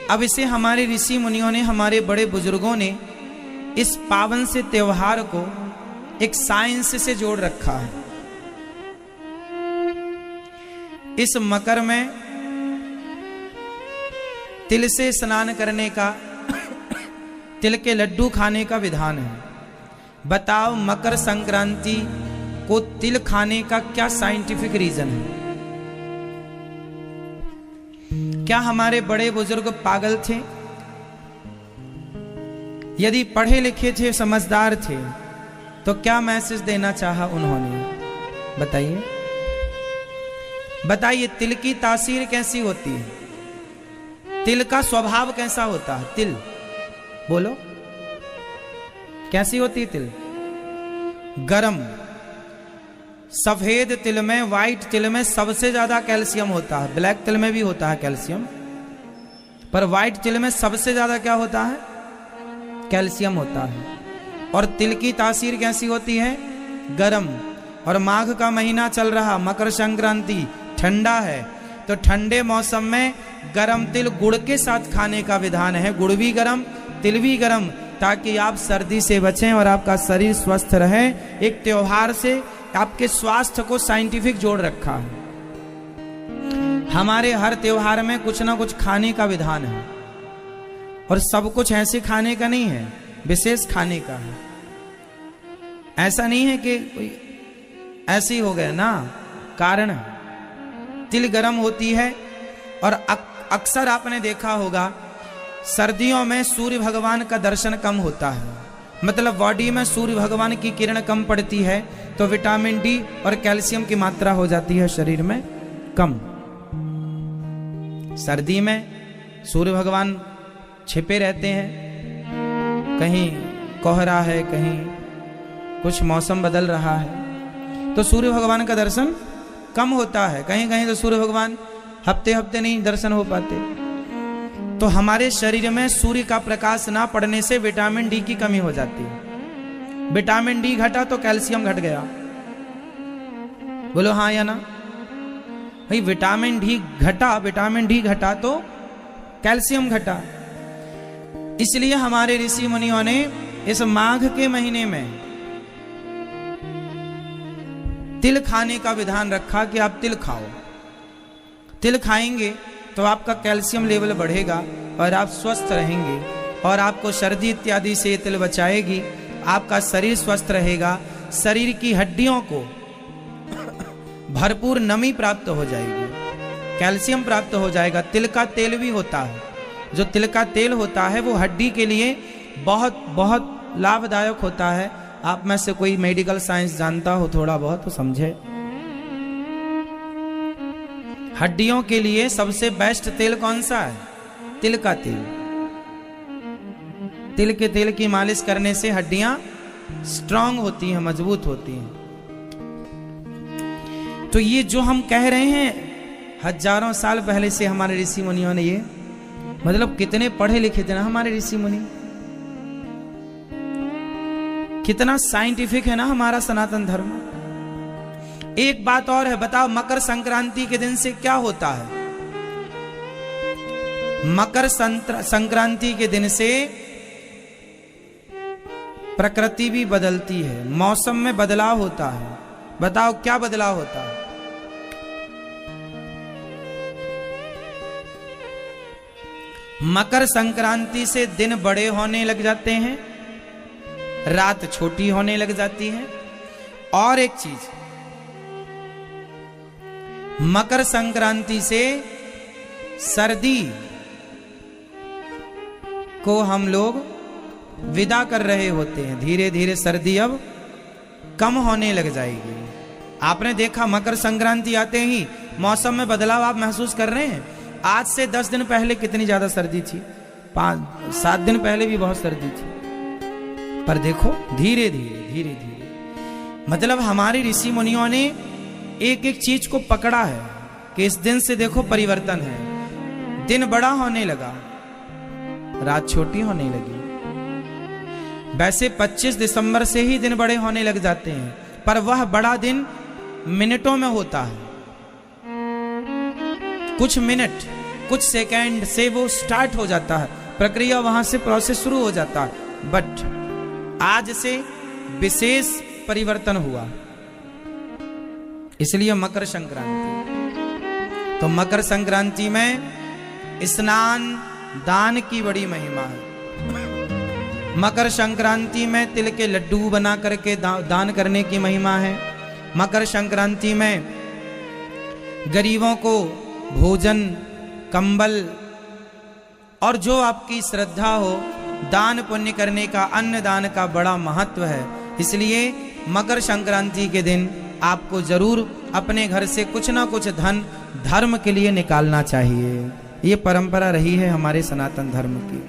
अब इसे हमारे ऋषि मुनियों ने, हमारे बड़े बुजुर्गों ने इस पावन से त्योहार को एक साइंस से जोड़ रखा है। इस मकर में तिल से स्नान करने का, तिल के लड्डू खाने का विधान है। बताओ मकर संक्रांति को तिल खाने का क्या साइंटिफिक रीजन है? क्या हमारे बड़े बुजुर्ग पागल थे? यदि पढ़े लिखे थे, समझदार थे, तो क्या मैसेज देना चाहा उन्होंने? बताइए बताइए, तिल की तासीर कैसी होती है? तिल का स्वभाव कैसा होता है? तिल बोलो, कैसी होती है तिल? गरम। सफेद तिल में, व्हाइट तिल में सबसे ज्यादा कैल्शियम होता है। ब्लैक तिल में भी होता है कैल्शियम, पर व्हाइट तिल में सबसे ज्यादा क्या होता है? कैल्शियम होता है। और तिल की तासीर कैसी होती है? गरम। और माघ का महीना चल रहा, मकर संक्रांति, ठंडा है, तो ठंडे मौसम में गरम तिल गुड़ के साथ खाने का विधान है। गुड़ भी गरम, तिल भी गरम, ताकि आप सर्दी से बचें और आपका शरीर स्वस्थ रहे। एक त्योहार से आपके स्वास्थ्य को साइंटिफिक जोड़ रखा है। हमारे हर त्योहार में कुछ ना कुछ खाने का विधान है, और सब कुछ ऐसे खाने का नहीं है, विशेष खाने का है। ऐसा नहीं है कि कोई ऐसे ही हो गया ना, कारण तिल गरम होती है। और अक्सर आपने देखा होगा सर्दियों में सूर्य भगवान का दर्शन कम होता है, मतलब बॉडी में सूर्य भगवान की किरण कम पड़ती है, तो विटामिन डी और कैल्शियम की मात्रा हो जाती है शरीर में कम। सर्दी में सूर्य भगवान छिपे रहते हैं, कहीं कोहरा है, कहीं कुछ मौसम बदल रहा है, तो सूर्य भगवान का दर्शन कम होता है। कहीं कहीं तो सूर्य भगवान हफ्ते हफ्ते नहीं दर्शन हो पाते। तो हमारे शरीर में सूर्य का प्रकाश ना पड़ने से विटामिन डी की कमी हो जाती है। विटामिन डी घटा तो कैल्शियम घट गया। बोलो हाँ या ना भाई? विटामिन डी घटा तो कैल्शियम घटा। इसलिए हमारे ऋषि मुनियों ने इस माघ के महीने में तिल खाने का विधान रखा कि आप तिल खाओ। तिल खाएंगे तो आपका कैल्शियम लेवल बढ़ेगा और आप स्वस्थ रहेंगे, और आपको सर्दी इत्यादि से तिल बचाएगी। आपका शरीर स्वस्थ रहेगा, शरीर की हड्डियों को भरपूर नमी प्राप्त हो जाएगी, कैल्शियम प्राप्त हो जाएगा। तिल का तेल भी होता है, जो तिल का तेल होता है वो हड्डी के लिए बहुत बहुत लाभदायक होता है। आप में से कोई मेडिकल साइंस जानता हो थोड़ा बहुत तो समझे। हड्डियों के लिए सबसे बेस्ट तेल कौन सा है? तिल का तेल। तिल के तेल की मालिश करने से हड्डियां स्ट्रांग होती हैं, मजबूत होती हैं। तो ये जो हम कह रहे हैं हजारों साल पहले से हमारे ऋषि मुनियों ने, ये मतलब कितने पढ़े लिखे थे ना हमारे ऋषि मुनि, कितना साइंटिफिक है ना हमारा सनातन धर्म। एक बात और है, बताओ मकर संक्रांति के दिन से क्या होता है? मकर संक्रांति के दिन से प्रकृति भी बदलती है, मौसम में बदलाव होता है। बताओ क्या बदलाव होता है? मकर संक्रांति से दिन बड़े होने लग जाते हैं, रात छोटी होने लग जाती है। और एक चीज, मकर संक्रांति से सर्दी को हम लोग विदा कर रहे होते हैं। धीरे धीरे सर्दी अब कम होने लग जाएगी। आपने देखा मकर संक्रांति आते ही मौसम में बदलाव आप महसूस कर रहे हैं। आज से 10 दिन पहले कितनी ज्यादा सर्दी थी, 5-7 दिन पहले भी बहुत सर्दी थी, पर देखो धीरे धीरे मतलब हमारे ऋषि मुनियों ने एक एक चीज को पकड़ा है कि इस दिन से देखो परिवर्तन है। दिन बड़ा होने लगा, रात छोटी होने लगी। वैसे 25 दिसंबर से ही दिन बड़े होने लग जाते हैं, पर वह बड़ा दिन मिनटों में होता है। कुछ मिनट, कुछ सेकंड से वो स्टार्ट हो जाता है, प्रक्रिया वहां से प्रोसेस शुरू हो जाता है। बट आज से विशेष परिवर्तन हुआ, इसलिए मकर संक्रांति। तो मकर संक्रांति में स्नान दान की बड़ी महिमा है। मकर संक्रांति में तिल के लड्डू बना करके दान करने की महिमा है। मकर संक्रांति में गरीबों को भोजन, कंबल और जो आपकी श्रद्धा हो दान पुण्य करने का, अन्न दान का बड़ा महत्व है। इसलिए मकर संक्रांति के दिन आपको जरूर अपने घर से कुछ ना कुछ धन धर्म के लिए निकालना चाहिए। ये परंपरा रही है हमारे सनातन धर्म की।